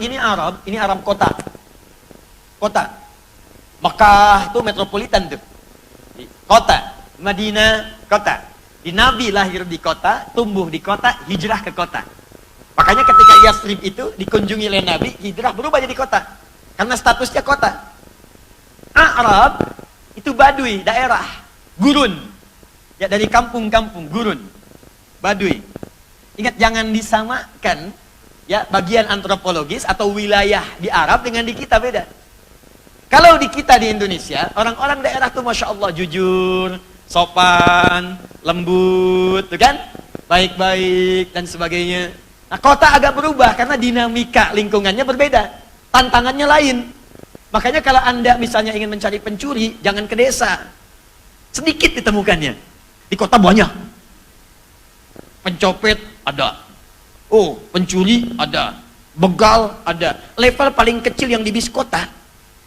ini Arab kota. Kota. Mekah itu metropolitan tuh. Kota. Madinah, kota. Di Nabi lahir di kota, tumbuh di kota, hijrah ke kota. Makanya ketika Yathrib itu dikunjungi oleh Nabi, hijrah berubah jadi kota. Karena statusnya kota. Arab itu Baduy, daerah. Gurun. Ya, dari kampung-kampung, gurun. Baduy. Ingat, jangan disamakan ya bagian antropologis atau wilayah di Arab dengan di kita, beda. Kalau di kita di Indonesia, orang-orang daerah tuh Masya Allah jujur, sopan, lembut, tuh kan? Baik-baik dan sebagainya. Nah, kota agak berubah karena dinamika lingkungannya berbeda. Tantangannya lain. Makanya kalau Anda misalnya ingin mencari pencuri, jangan ke desa. Sedikit ditemukannya. Di kota banyak. Pencopet ada. Oh, pencuri ada. Begal ada. Level paling kecil yang di bis kota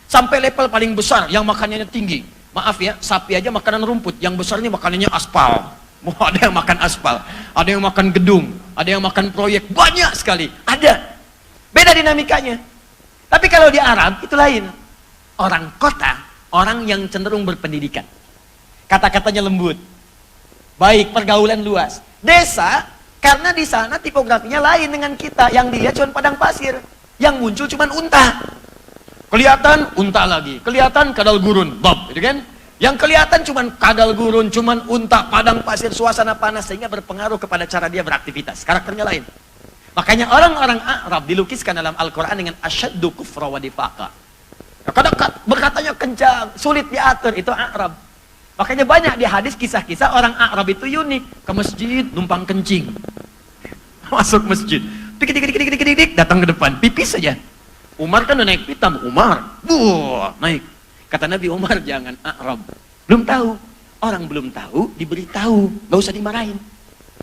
sampai level paling besar yang makanannya tinggi. Maaf ya, sapi aja makanan rumput, yang besar ini makanannya aspal. Ada yang makan aspal, ada yang makan gedung, ada yang makan proyek, banyak sekali. Ada. Beda dinamikanya. Tapi kalau di Arab itu lain. Orang kota, orang yang cenderung berpendidikan. Kata-katanya lembut. Baik, pergaulan luas. Desa, karena di sana tipografinya lain dengan kita. Yang dilihat cuma padang pasir. Yang muncul cuma unta. Kelihatan unta lagi, kelihatan kadal gurun, gitu kan? Yang kelihatan cuman kadal gurun, cuman unta, padang pasir, suasana panas, sehingga berpengaruh kepada cara dia beraktivitas. Karakternya lain. Makanya orang-orang Arab dilukiskan dalam Al-Quran dengan asyaddu kufra wa difaqa. Kadang berkatanya kencang, sulit diatur, itu Arab. Makanya banyak di hadis kisah-kisah orang Arab itu unik. Ke masjid, numpang kencing. Masuk masjid, dik, datang ke depan, pipis saja. Umar kan udah naik pitam, Umar, naik. Kata Nabi, Umar jangan Arab. Belum tahu. Orang belum tahu, diberitahu. Gak usah dimarahin.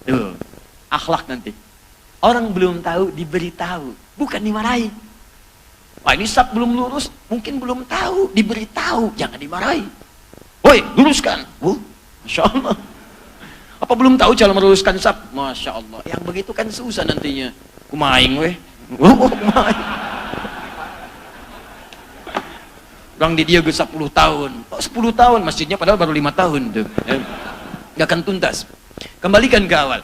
Tuh, akhlak nanti. Orang belum tahu, diberitahu. Bukan dimarahin. Wah, ini sap belum lurus, mungkin belum tahu, diberitahu. Jangan dimarahin. Woi, luruskan. Masya Allah. Apa belum tahu cara meluruskan sap? Masya Allah. Yang begitu kan susah nantinya. Kumaing weh. Kumaing. Orang di dia 10 tahun. Oh, 10 tahun, masjidnya padahal baru 5 tahun tuh. Gak akan tuntas. Kembalikan ke awal.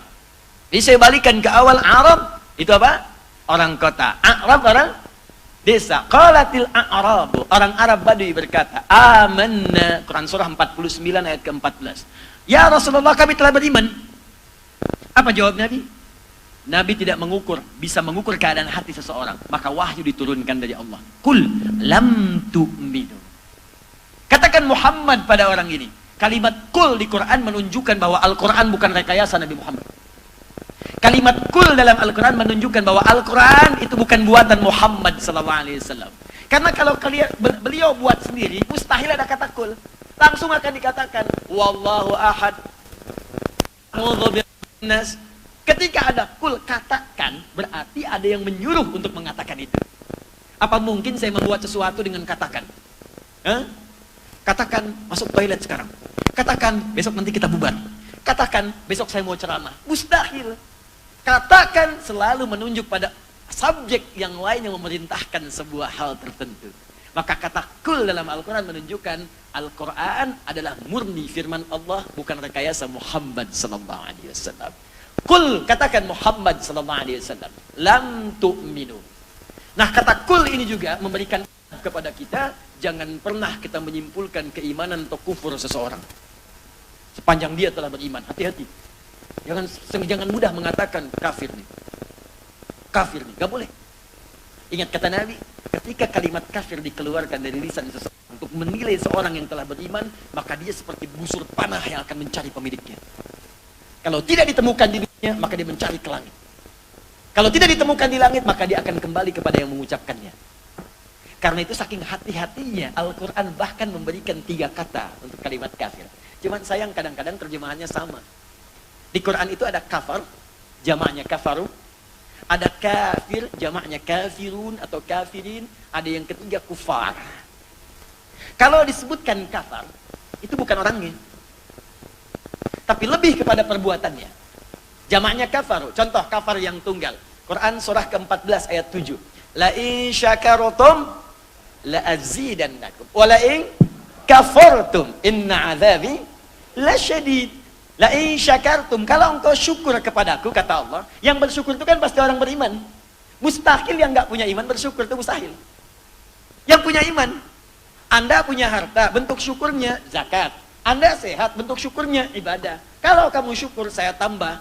Jadi saya balikan ke awal, Arab itu apa? Orang kota. Arab orang desa. Qalatil a'rabu, orang Arab Baduy berkata, amanna. Quran surah 49 ayat ke-14. Ya Rasulullah, kami telah beriman. Apa jawab Nabi? Nabi tidak bisa mengukur keadaan hati seseorang. Maka wahyu diturunkan dari Allah. Qul lam tu'minu. Katakan Muhammad pada orang ini. Kalimat kul di Quran menunjukkan bahwa Al-Quran bukan rekayasa Nabi Muhammad. Kalimat kul dalam Al-Quran menunjukkan bahwa Al-Quran itu bukan buatan Muhammad SAW. Karena kalau beliau buat sendiri, mustahil ada kata kul. Langsung akan dikatakan, Wallahu ahad. Nas. Ketika ada kul, katakan, berarti ada yang menyuruh untuk mengatakan itu. Apa mungkin saya membuat sesuatu dengan katakan? Katakan, masuk toilet sekarang. Katakan, besok nanti kita bubar. Katakan, besok saya mau ceramah. Mustahil. Katakan selalu menunjuk pada subjek yang lain yang memerintahkan sebuah hal tertentu. Maka kata kul dalam Al-Quran menunjukkan Al-Quran adalah murni firman Allah, bukan rekayasa Muhammad SAW. Kul, katakan Muhammad SAW, lam tu'minu. Nah, kata kul ini juga memberikan kepada kita, jangan pernah kita menyimpulkan keimanan atau kufur seseorang sepanjang dia telah beriman. Hati-hati. Jangan mudah mengatakan kafir nih. Kafir nih, gak boleh. Ingat kata Nabi, ketika kalimat kafir dikeluarkan dari lisan seseorang untuk menilai seorang yang telah beriman, maka dia seperti busur panah yang akan mencari pemiliknya. Kalau tidak ditemukan di dunia, maka dia mencari ke langit. Kalau tidak ditemukan di langit, maka dia akan kembali kepada yang mengucapkannya. Karena itu saking hati-hatinya, Al-Quran bahkan memberikan 3 kata untuk kalimat kafir. Cuman sayang kadang-kadang terjemahannya sama. Di Quran itu ada kafar, jamaknya kafaru. Ada kafir, jamaknya kafirun atau kafirin. Ada yang ketiga kufar. Kalau disebutkan kafar, itu bukan orangnya, tapi lebih kepada perbuatannya. Jamaknya kafaru. Contoh kafar yang tunggal. Quran surah ke-14 ayat 7. La in syakartum la azidannakum wa la in kafartum inna azabi lasyadid. La in syakartum, kalau engkau syukur kepadaku, kata Allah, yang bersyukur itu kan pasti orang beriman. Mustahil yang nggak punya iman bersyukur, itu mustahil. Yang punya iman, Anda punya harta, bentuk syukurnya zakat. Anda sehat, bentuk syukurnya ibadah. Kalau kamu syukur, saya tambah.